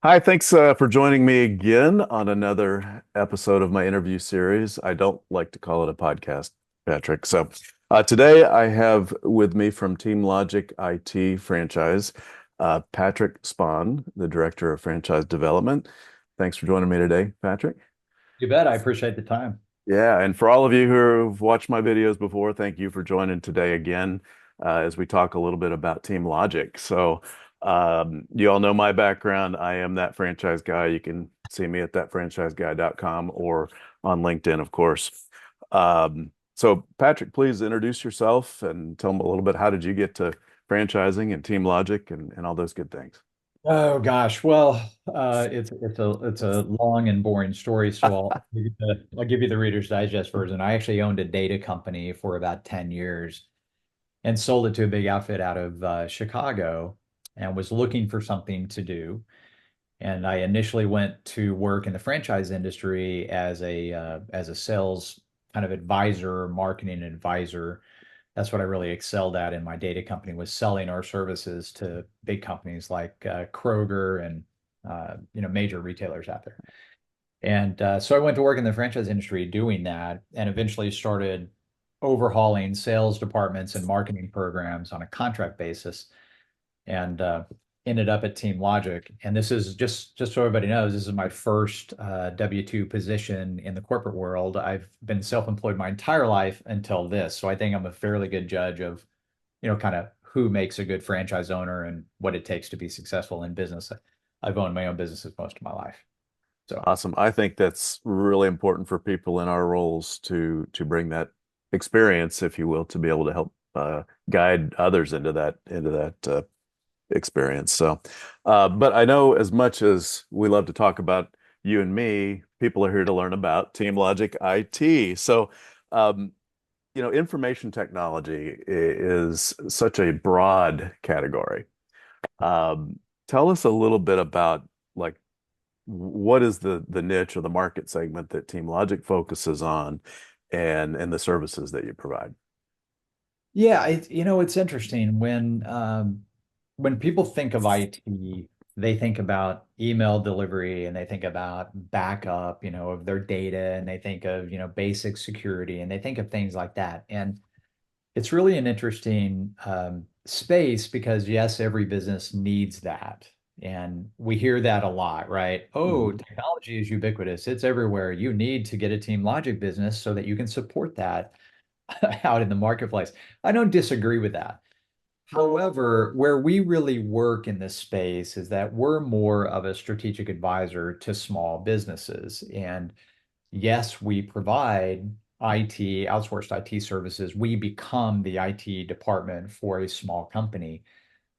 Hi, thanks for joining me again on another episode of my interview series. I don't like to call it a podcast, Patrick. Today I have with me from Team Logic IT franchise, Patrick Spaan, the Director of Franchise Development. Thanks for joining me today, Patrick. You bet. I appreciate the time. Yeah, and for all of you who have watched my videos before, thank you for joining today again as we talk a little bit about Team Logic. You all know my background. I am that franchise guy. You can see me at thatfranchiseguy.com or on LinkedIn, of course. Patrick, please introduce yourself and tell them a little bit, how did you get to franchising and Team Logic and all those good things? Oh gosh, well, it's a long and boring story, so I'll give you the Reader's Digest version. I actually owned a data company for about 10 years and sold it to a big outfit out of Chicago and was looking for something to do. And I initially went to work in the franchise industry as a sales kind of advisor, marketing advisor. That's what I really excelled at in my data company, was selling our services to big companies like Kroger and major retailers out there. And so I went to work in the franchise industry doing that, and eventually started overhauling sales departments and marketing programs on a contract basis, and ended up at Team Logic. And this is just so everybody knows, this is my first W-2 position in the corporate world. I've been self-employed my entire life until this, so I think I'm a fairly good judge of, kind of who makes a good franchise owner and what it takes to be successful in business. I've owned my own businesses most of my life. So Awesome. I think that's really important for people in our roles to bring that experience, if you will, to be able to help guide others into that experience. But I know, as much as we love to talk about you and me, people are here to learn about Team Logic IT. Um, Information technology is such a broad category. Um, Tell us a little bit about, like, what is the niche or the market segment that Team Logic focuses on, and the services that you provide. yeah, it's interesting when people think of IT, they think about email delivery and they think about backup, of their data, and they think of, basic security, and they think of things like that. And it's really an interesting space because, yes, every business needs that. And we hear that a lot, right? Oh, Mhm. technology is ubiquitous. It's everywhere. You need to get a Team Logic business so that you can support that out in the marketplace. I don't disagree with that. However, where we really work in this space is that we're more of a strategic advisor to small businesses. And yes, we provide IT, outsourced IT services. We become the IT department for a small company.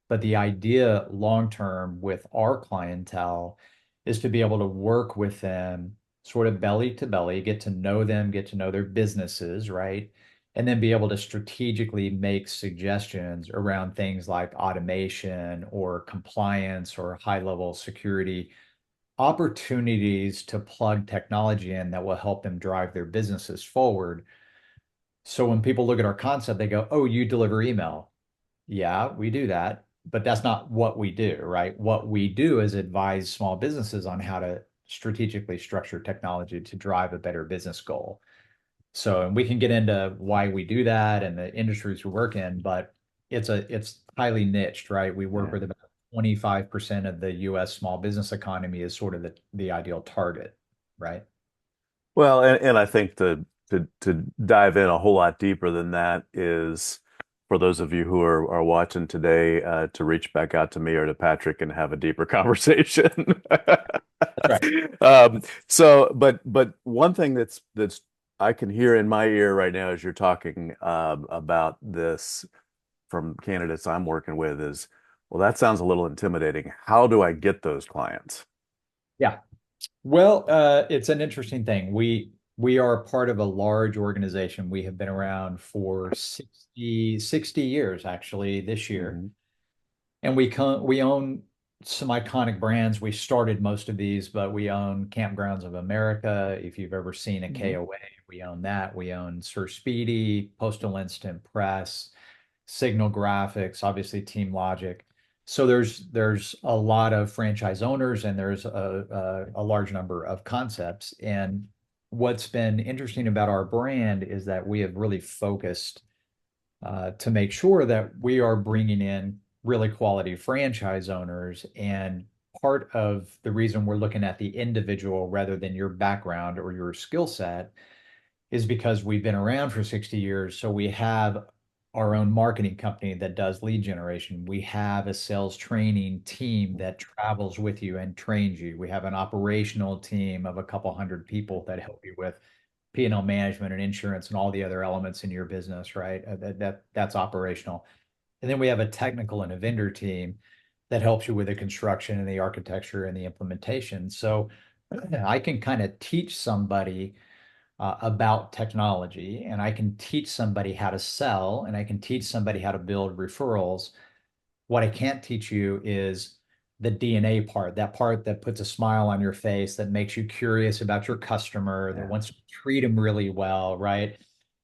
But the idea long term with our clientele is to be able to work with them sort of belly to belly, get to know them, get to know their businesses, right? And then be able to strategically make suggestions around things like automation or compliance or high level security, opportunities to plug technology in that will help them drive their businesses forward. So when people look at our concept, they go, "Oh, you deliver email." Yeah, we do that, but that's not what we do, right? What we do is advise small businesses on how to strategically structure technology to drive a better business goal. So, and we can get into why we do that and the industries we work in, but it's highly niched, right? We work Yeah. with about 25% of the US small business economy is sort of the ideal target, right? Well, and I think to dive in a whole lot deeper than that is, for those of you who are watching today, to reach back out to me or to Patrick and have a deeper conversation. That's right. But one thing that's I can hear in my ear right now as you're talking about this from candidates I'm working with is, well, that sounds a little intimidating. How do I get those clients? Yeah. Well, it's an interesting thing. We are part of a large organization. We have been around for 60 years actually this year. Mhm. And we own some iconic brands. We started most of these, but we own Campgrounds of America. If you've ever seen a Mhm. KOA, we own that. We own Sir Speedy, Postal Instant Press, Signal Graphics, obviously Team Logic. So there's a lot of franchise owners and there's a large number of concepts. And what's been interesting about our brand is that we have really focused to make sure that we are bringing in really quality franchise owners. And part of the reason we're looking at the individual rather than your background or your skill set is because we've been around for 60 years. So we have our own marketing company that does lead generation. We have a sales training team that travels with you and trains you. We have an operational team of a couple hundred people that help you with P&L management and insurance and all the other elements in your business, right? That's operational. And then we have a technical and a vendor team that helps you with the construction and the architecture and the implementation. So I can kind of teach somebody about technology, and I can teach somebody how to sell, and I can teach somebody how to build referrals. What I can't teach you is the DNA part, that part that puts a smile on your face, that makes you curious about your customer, that Yeah. wants to treat them really well, right?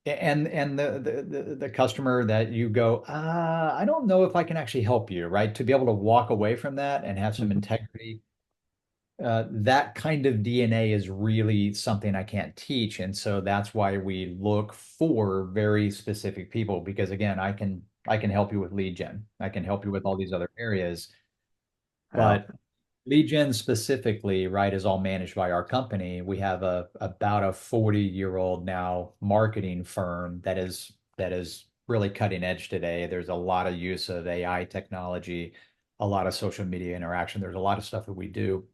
And the customer that you go, I don't know if I can actually help you, right? To be able to walk away from that and have some Mhm. integrity, that kind of DNA is really something I can't teach. And so that's why we look for very specific people, because again, I can help you with lead gen. I can help you with all these other areas, Yeah. but lead gen specifically, right, is all managed by our company. We have about a 40-year-old now marketing firm that is really cutting edge today. There's a lot of use of AI technology, a lot of social media interaction. There's a lot of stuff that we do.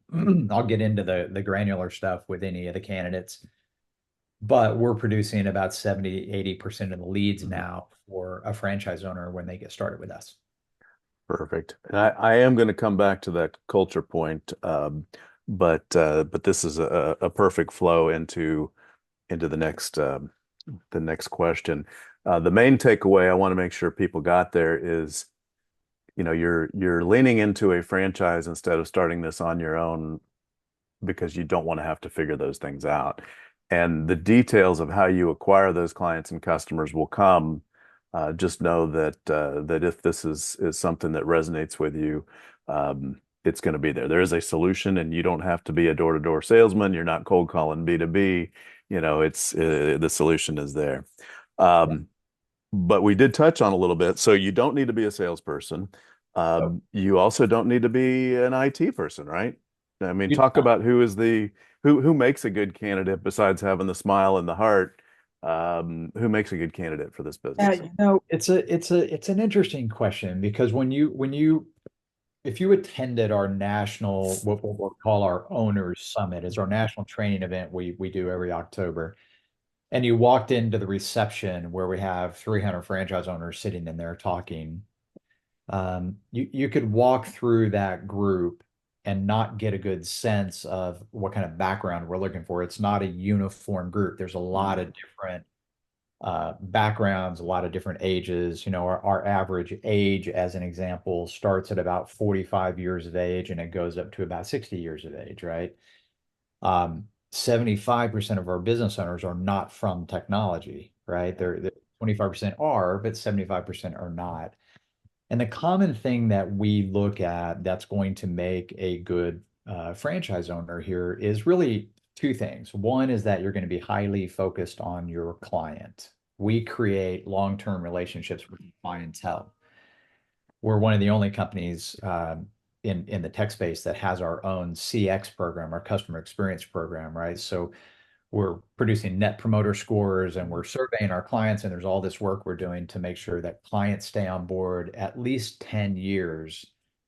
I'll get into the granular stuff with any of the candidates, but we're producing about 70-80% of the leads Mhm. now for a franchise owner when they get started with us. Perfect. And I am going to come back to that culture point, but this is a perfect flow into the next question. The main takeaway I want to make sure people got there is, you're leaning into a franchise instead of starting this on your own because you don't want to have to figure those things out. And the details of how you acquire those clients and customers will come. Just know that if this is something that resonates with you, it's going to be there. There is a solution, and you don't have to be a door-to-door salesman. You're not cold calling B2B. It's the solution is there. Yeah. Um, but we did touch on a little bit. So you don't need to be a salesperson. So You also don't need to be an IT person, right? I mean, you talk about who makes a good candidate besides having the smile and the heart. Who makes a good candidate for this Yeah, business? it's an interesting question because when you if you attended our national what we'll call our owners summit is our national training event we do every October, and you walked into the reception where we have 300 franchise owners sitting in there talking, you could walk through that group and not get a good sense of what kind of background we're looking for. It's not a uniform group. There's a lot Mhm. of different backgrounds, a lot of different ages. Our average age, as an example, starts at about 45 years of age and it goes up to about 60 years of age, right? 75% of our business owners are not from technology, right? They're 25% are, but 75% are not. And the common thing that we look at that's going to make a good franchise owner here is really two things. One is that you're going to be highly focused on your client. We create long-term relationships with clientele. We're one of the only companies in the tech space that has our own CX program, our customer experience program, right? So we're producing net promoter scores and we're surveying our clients, and there's all this work we're doing to make sure that clients stay on board at least 10 years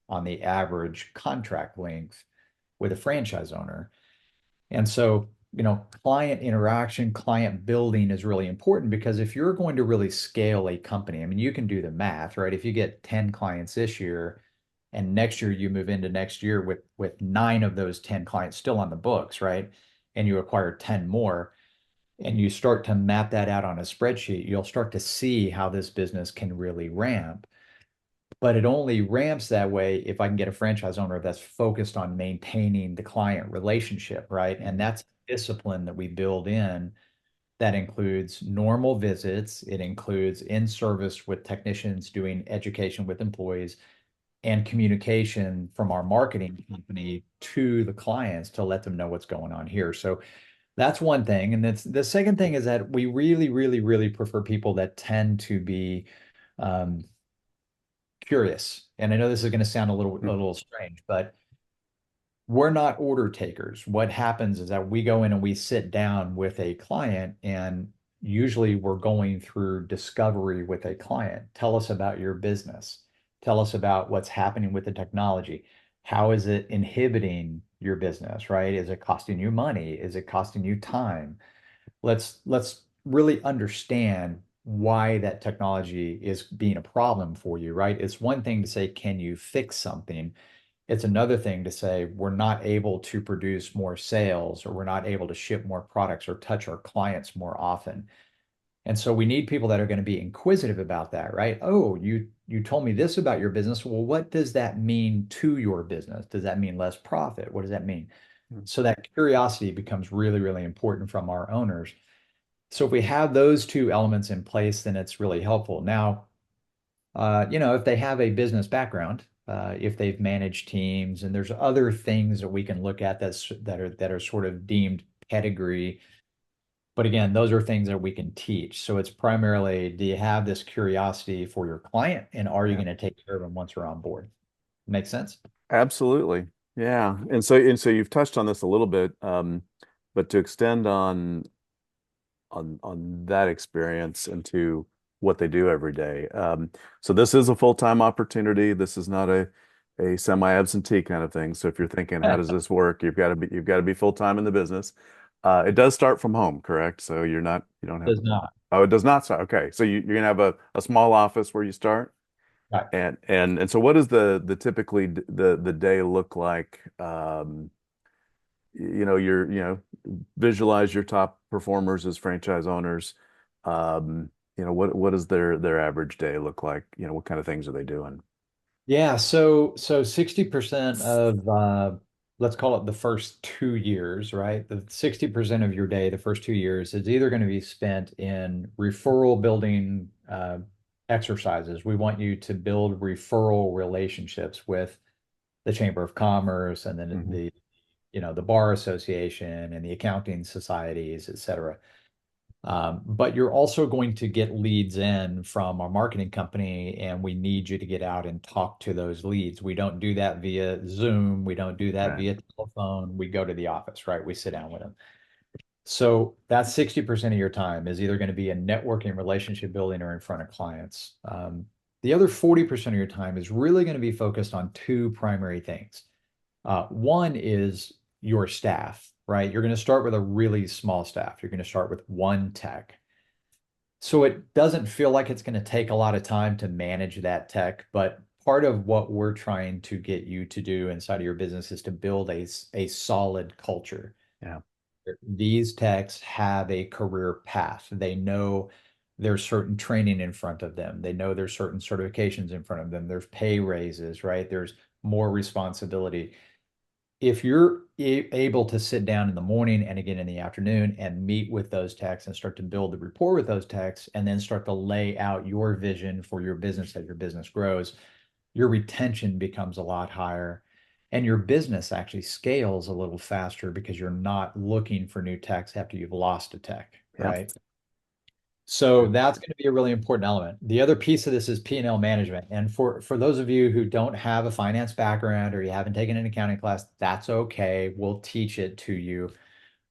on the average contract length with a franchise owner. And so, client interaction, client building is really important because if you're going to really scale a company, I mean, you can do the math, right? If you get 10 clients this year and next year you move into next year with nine of those 10 clients still on the books, right? And you acquire 10 more, and you start to map that out on a spreadsheet, you'll start to see how this business can really ramp. But it only ramps that way if I can get a franchise owner that's focused on maintaining the client relationship, right? And that's discipline that we build in that includes normal visits, it includes in service with technicians doing education with employees. and communication from our marketing company to the clients to let them know what's going on here. So that's one thing. And that's the second thing is that we really, really, really prefer people that tend to be um, curious. And I know this is going to sound a Mm. little strange, but we're not order takers. What happens is that we go in and we sit down with a client, and usually we're going through discovery with a client. Tell us about your business. Tell us about what's happening with the technology. How is it inhibiting your business, right? Is it costing you money? Is it costing you time? Let's really understand why that technology is being a problem for you, right? It's one thing to say, can you fix something? It's another thing to say we're not able to produce more sales, or we're not able to ship more products or touch our clients more often. And so we need people that are going to be inquisitive about that, right? Oh, you told me this about your business. Well, what does that mean to your business? Does that mean less profit? What does that mean? Mm. So that curiosity becomes really, really important from our owners. So if we have those two elements in place, then it's really helpful. Now, if they have a business background, if they've managed teams, and there's other things that we can look at that are sort of deemed pedigree. But again, those are things that we can teach. So it's primarily, do you have this curiosity for your client, and are you Yeah, going to take care of them once you're on board? Make sense? absolutely. Yeah. And so you've touched on this a little bit, but to extend on that experience into what they do every day. So this is a full-time opportunity. This is not a semi-absentee kind of thing. So if you're thinking, how does this work? You've got to be full-time in the business. It does start from home, correct? So you don't have. Does not. Oh, it does not start. Okay, so you're gonna have a small office where you start, Right. and so what does the typically the day look like? Visualize your top performers as franchise owners. What does their average day look like? What kind of things are they doing? Yeah, so 60% of let's call it the first 2 years, right? The 60% of your day, the first 2 years, is either going to be spent in referral building exercises. We want you to build referral relationships with the Chamber of Commerce, and then Hmm. the bar association and the accounting societies, et cetera. But you're also going to get leads in from our marketing company, and we need you to get out and talk to those leads. We don't do that via Zoom. We don't do that Right. via telephone. We go to the office, right? We sit down with them. So that's 60% of your time is either going to be in networking, relationship building, or in front of clients. The other 40% of your time is really going to be focused on two primary things. One is your staff, right? You're going to start with a really small staff. You're going to start with one tech. So it doesn't feel like it's going to take a lot of time to manage that tech, but part of what we're trying to get you to do inside of your business is to build a solid culture. Yeah. These techs have a career path. They know there's certain training in front of them. They know there's certain certifications in front of them. There's pay raises, right? There's more responsibility. If you're able to sit down in the morning and again in the afternoon and meet with those techs and start to build the rapport with those techs, and then start to lay out your vision for your business as your business grows, your retention becomes a lot higher, and your business actually scales a little faster because you're not looking for new techs after you've lost a tech, Yeah. right? So that's going to be a really important element. The other piece of this is P&L management. And for those of you who don't have a finance background, or you haven't taken an accounting class, that's okay. We'll teach it to you,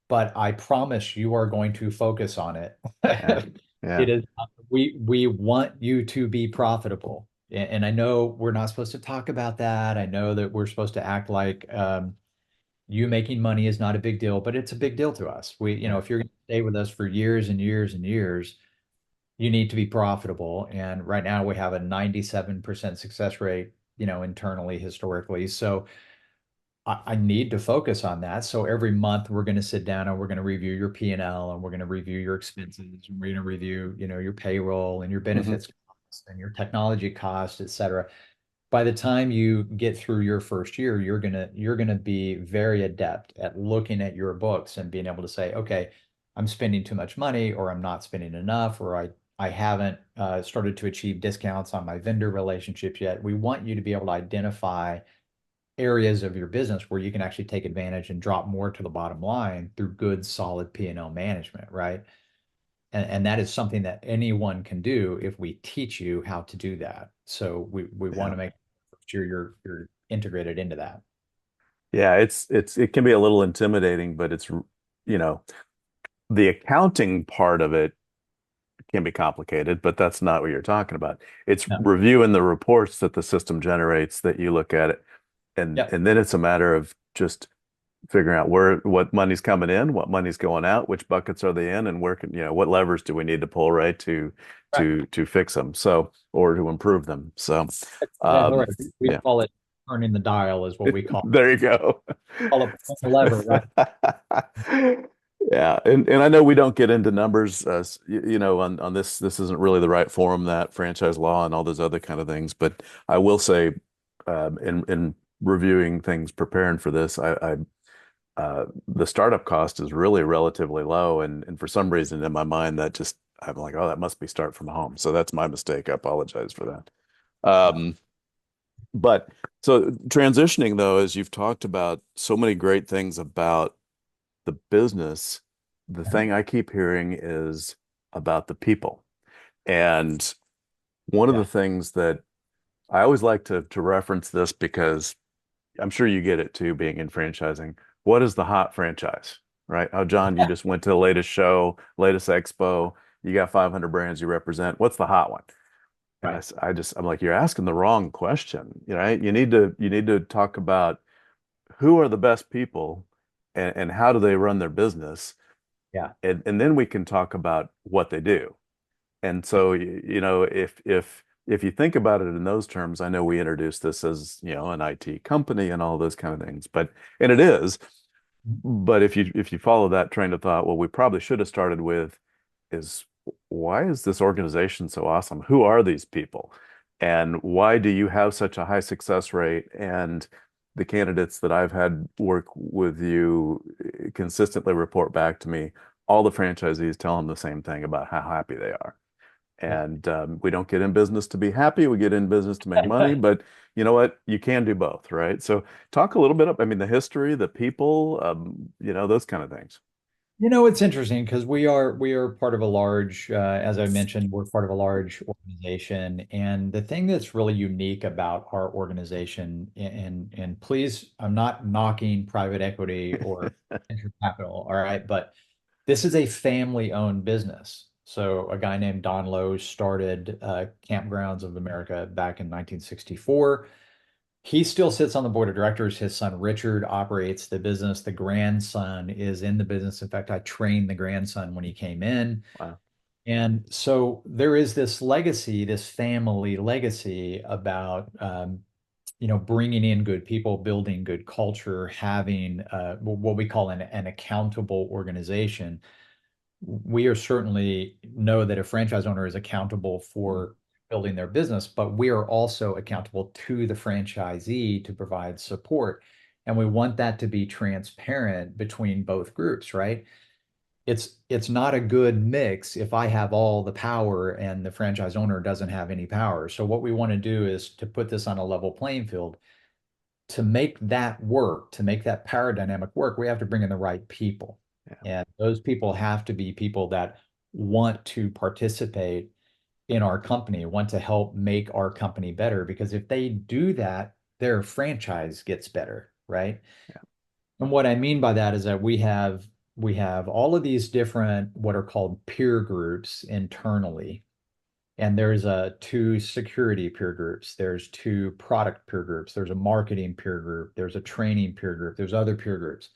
but I promise you are going to focus on it. Yeah. It Yeah. is, we want you to be profitable. And I know we're not supposed to talk about that. I know that we're supposed to act like you making money is not a big deal, but it's a big deal to us. Yeah. If you're going to stay with us for years and years and years, you need to be profitable. And right now we have a 97% success rate, internally, historically. So I need to focus on that. So every month we're going to sit down and we're going to review your P&L, and we're going to review your expenses, and we're going to review, your payroll and your Hmm. benefits costs and your technology costs, et cetera. By the time you get through your first year, you're gonna be very adept at looking at your books and being able to say, okay, I'm spending too much money, or I'm not spending enough, or I haven't started to achieve discounts on my vendor relationships yet. We want you to be able to identify areas of your business where you can actually take advantage and drop more to the bottom line through good, solid P&L management, right? And that is something that anyone can do if we teach you how to do that. So we want Yeah. to make sure you're integrated into that. Yeah, it can be a little intimidating, but it's, you know, the accounting part of it can be complicated, but that's not what you're talking about. It's No. reviewing the reports that the system generates that you look at it, Yep. and then it's a matter of just figuring out what money's coming in, what money's going out, which buckets are they in, and where can, what levers do we need to pull, right, Right. to fix them, so, or to improve them. So, Exactly right. We yeah, call it turning the dial is what we there you go. call it pulling the lever, right? Yeah, and I know we don't get into numbers, on this. This isn't really the right forum, that franchise law and all those other kind of things. But I will say, in reviewing things, preparing for this, the startup cost is really relatively low, and for some reason in my mind that just I'm like, oh, that must be start from home. So that's my mistake. I apologize for that. No. But so transitioning though, as you've talked about so many great things about the business, the Yeah. thing I keep hearing is about the people. And one of the Yeah. things that I always like to reference this, because I'm sure you get it too, being in franchising. What is the hot franchise, right? Oh, John, you just went to the latest show, latest expo. You got 500 brands you represent. What's the hot one? And Right. I'm like, you're asking the wrong question, right? You need to talk about who are the best people, and how do they run their business, Yeah. and then we can talk about what they do. And so, if you think about it in those terms, I know we introduced this as, an IT company and all those kind of things, and it is. But if you follow that train of thought, what we probably should have started with is, why is this organization so awesome? Who are these people? And why do you have such a high success rate? And the candidates that I've had work with you consistently report back to me, all the franchisees tell them the same thing about how happy they are. Yeah. And we don't get in business to be happy. We get in business to make money. But you know what? You can do both, right? So talk a little bit I mean, the history, the people, those kind of things. It's interesting because we are part of a large, as I mentioned, we're part of a large organization, and the thing that's really unique about our organization, and please, I'm not knocking private equity or venture capital, all right, but this is a family-owned business. So a guy named Don Lowe started Campgrounds of America back in 1964. He still sits on the board of directors. His son Richard operates the business. The grandson is in the business. In fact, I trained the grandson when he came in. Wow. And so there is this legacy, this family legacy about bringing in good people, building good culture, having what we call an accountable organization. We are certainly know that a franchise owner is accountable for building their business, but we are also accountable to the franchisee to provide support. And we want that to be transparent between both groups, right? It's not a good mix if I have all the power and the franchise owner doesn't have any power. So what we want to do is to put this on a level playing field. To make that work, to make that power dynamic work, we have to bring in the right people. Yeah. And those people have to be people that want to participate in our company, want to help make our company better. Because if they do that, their franchise gets better, right? Yeah. And what I mean by that is that we have all of these different what are called peer groups internally. And there's two security peer groups, there's two product peer groups, there's a marketing peer group, there's a training peer group, there's other peer groups.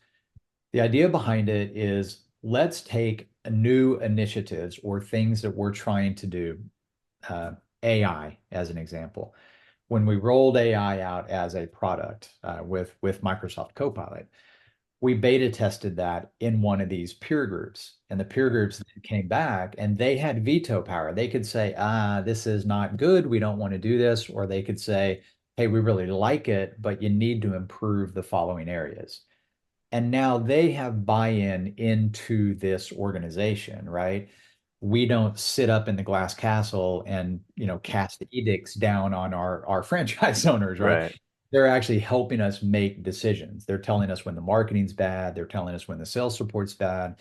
The idea behind it is let's take new initiatives or things that we're trying to do. Uh, AI as an example. When we rolled AI out as a product with Microsoft Copilot, we beta tested that in one of these peer groups. And the peer groups then came back and they had veto power. They could say, this is not good. We don't want to do this. Or they could say, hey, we really like it, but you need to improve the following areas. And now they have buy-in into this organization, right? we don't sit up in the glass castle and, cast edicts down on our franchise owners, right? Right. They're actually helping us make decisions. They're telling us when the marketing's bad, they're telling us when the sales support's bad.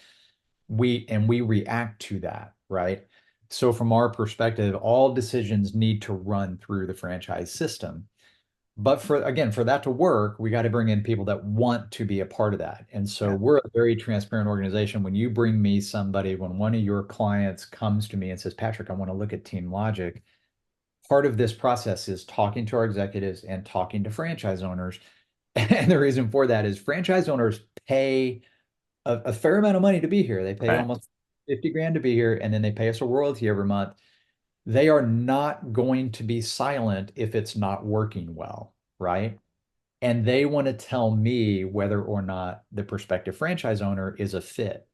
We react to that, right? So from our perspective, all decisions need to run through the franchise system. But for that to work, we got to bring in people that want to be a part of that. And so Yeah. we're a very transparent organization. When you bring me somebody, when one of your clients comes to me and says, Patrick, I want to look at Team Logic, part of this process is talking to our executives and talking to franchise owners. And the reason for that is franchise owners pay a fair amount of money to be here. They pay Right. almost 50 grand to be here, and then they pay us a royalty every month. They are not going to be silent if it's not working well, right? And they want to tell me whether or not the prospective franchise owner is a fit.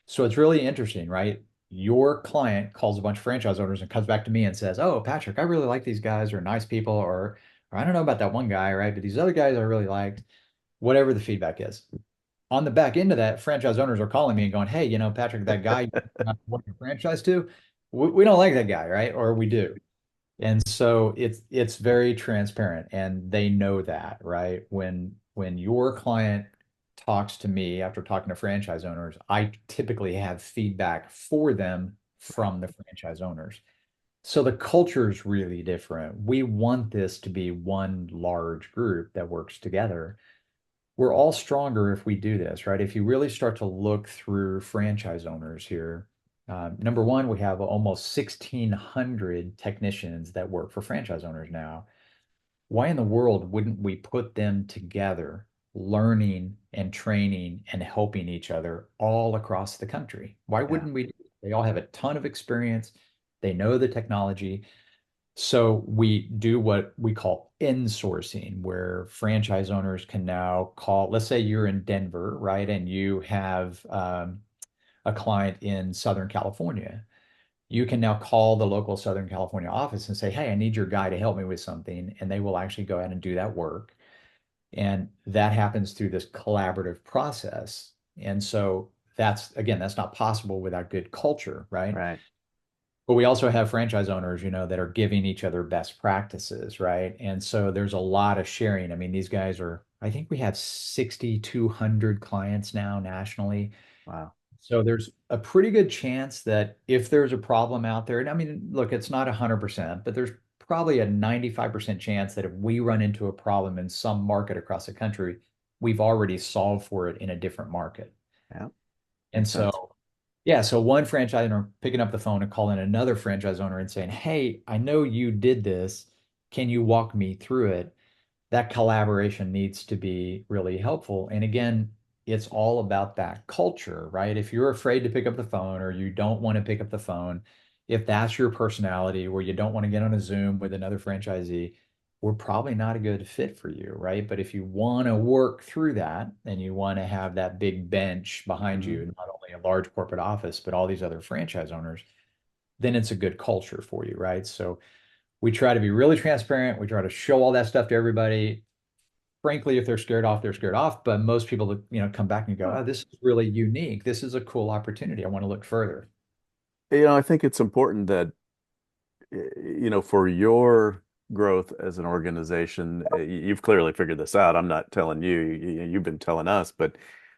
So it's really interesting, right? Your client calls a bunch of franchise owners and comes back to me and says, "Oh, Patrick, I really like these guys, or nice people, or I don't know about that one guy, right? But these other guys I really liked," whatever the feedback is. On the back end of that, franchise owners are calling me and going, "Hey, Patrick, that guy you want your franchise to, we don't like that guy, right? Or we do." And so it's very transparent and they know that, right? When your client talks to me after talking to franchise owners, I typically have feedback for them from the franchise owners. So the culture is really different. We want this to be one large group that works together. We're all stronger if we do this, right? If you really start to look through franchise owners here, number one, we have almost 1,600 technicians that work for franchise owners now. Why in the world wouldn't we put them together, learning and training and helping each other all across the country? Why Yeah. wouldn't we? They all have a ton of experience. They know the technology. So we do what we call insourcing, where franchise owners can now call, let's say you're in Denver, right? And you have a client in Southern California. You can now call the local Southern California office and say, "Hey, I need your guy to help me with something." And they will actually go ahead and do that work. And that happens through this collaborative process. And so again, that's not possible without good culture, right? Right. But we also have franchise owners, that are giving each other best practices, right? And so there's a lot of sharing. I mean, these guys I think we have 6,200 clients now nationally. Wow. So there's a pretty good chance that if there's a problem out there, and I mean, look, it's not 100%, but there's probably a 95% chance that if we run into a problem in some market across the country, we've already solved for it in a different market. Yeah. And Makes sense. so yeah, so one franchise owner picking up the phone and calling another franchise owner and saying, "Hey, I know you did this. Can you walk me through it?" That collaboration needs to be really helpful. And again, it's all about that culture, right? If you're afraid to pick up the phone or you don't want to pick up the phone, if that's your personality where you don't want to get on a Zoom with another franchisee, we're probably not a good fit for you, right? But if you want to work through that and you want to have that big bench behind Hmm. you, not only a large corporate office, but all these other franchise owners, then it's a good culture for you, right? So we try to be really transparent. We try to show all that stuff to everybody. Frankly, if they're scared off, they're scared off. But most people, come back and go, Well, "Oh, this is really unique. This is a cool opportunity. I want to look further." I think it's important that, for your growth as an organization, you've clearly figured this out. I'm not telling you, you've been telling us, but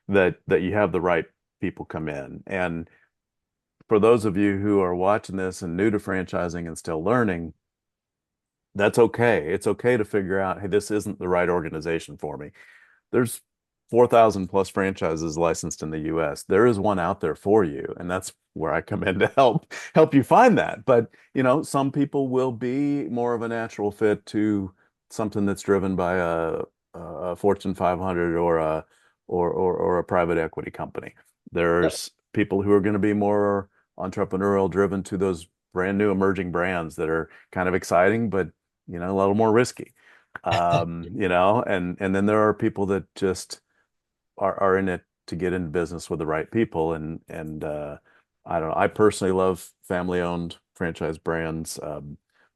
that you have the right people come in. And for those of you who are watching this and new to franchising and still learning, that's okay. It's okay to figure out, hey, this isn't the right organization for me. There's 4,000 plus franchises licensed in the US. There is one out there for you, and that's where I come in to help you find that. But, some people will be more of a natural fit to something that's driven by a Fortune 500 or a private equity company. Yep. There's people who are going to be more entrepreneurial driven to those brand new emerging brands that are kind of exciting, but a little more risky. And then there are people that just are in it to get into business with the right people. And I don't know. I personally love family-owned franchise brands.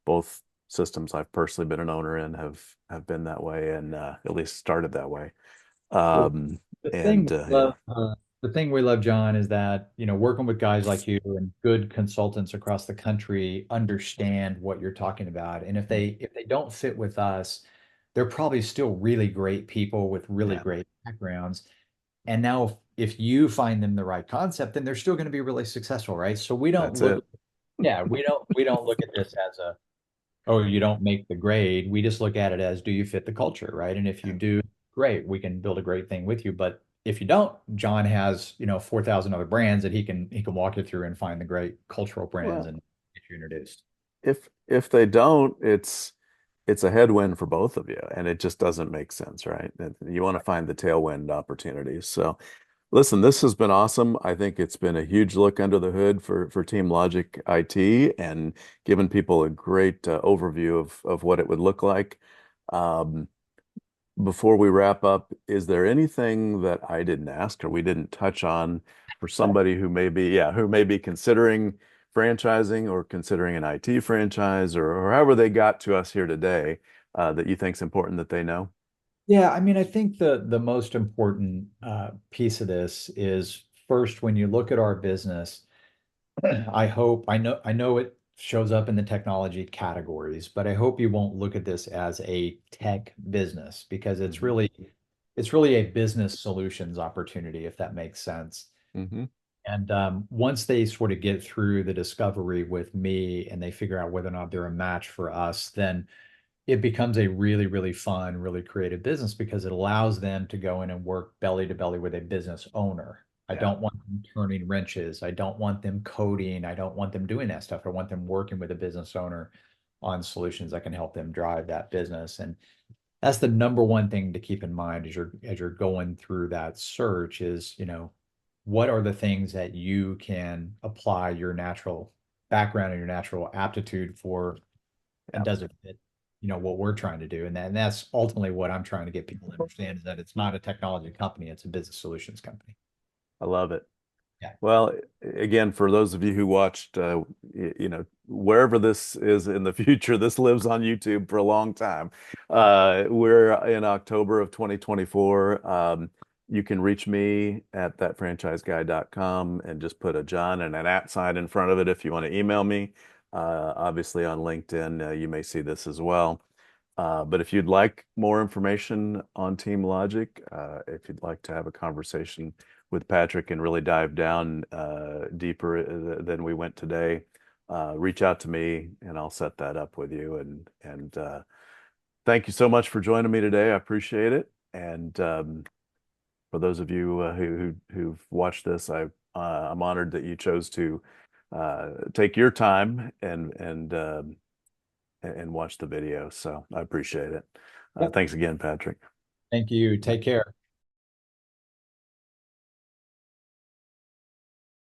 Both systems I've personally been an owner in have been that way and at least started that way. Well, Um, the thing and we yeah, love, The thing we love, John, is that, working with guys like you and good consultants across the country understand what you're talking about. And if they don't fit with us, they're probably still really great people with really Yeah, great backgrounds. And now if you find them the right concept, then they're still going to be really successful, right? So we don't that's look, it. yeah, we don't look at this as a, oh, you don't make the grade. We just look at it as, do you fit the culture, right? And if you Yeah. do, great, we can build a great thing with you. But if you don't, John has, 4,000 other brands that he can walk you through and find the great cultural brands Well, and get you introduced. if they don't, it's a headwind for both of you, and it just doesn't make sense, right? You want to find the tailwind opportunities. So, listen, this has been awesome. I think it's been a huge look under the hood for Team Logic IT and given people a great overview of what it would look like. Um, Before we wrap up, is there anything that I didn't ask or we didn't touch on for somebody who may be, yeah, who may be considering franchising or considering an IT franchise or however they got to us here today, that you think is important that they know? Yeah, I mean, I think the most important piece of this is first when you look at our business. I know it shows up in the technology categories, but I hope you won't look at this as a tech business because it's Hmm. really it's really a business solutions opportunity, if that makes sense. Hmm. And once they sort of get through the discovery with me and they figure out whether or not they're a match for us, then it becomes a really, really fun, really creative business because it allows them to go in and work belly to belly with a business owner. I Yeah, don't want them turning wrenches. I don't want them coding. I don't want them doing that stuff. I want them working with a business owner on solutions that can help them drive that business. And that's the number one thing to keep in mind as you're going through that search is, what are the things that you can apply your natural background and your natural aptitude for and yeah, does it fit, what we're trying to do? And that's ultimately what I'm trying to get people to understand is that it's not a technology company, it's a business solutions company. I love it. Yeah. Well, again, for those of you who watched, wherever this is in the future, this lives on YouTube for a long time. We're in October of 2024. You can reach me at thatfranchiseguy.com and just put a John and an at sign in front of it if you want to email me. Obviously, on LinkedIn, you may see this as well. But if you'd like more information on Team Logic, if you'd like to have a conversation with Patrick and really dive down deeper than we went today, reach out to me and I'll set that up with you. And thank you so much for joining me today. I appreciate it. And for those of you who've watched this, I'm honored that you chose to take your time and watch the video. So I appreciate it. Yep. Thanks again, Patrick. Thank you. Take care.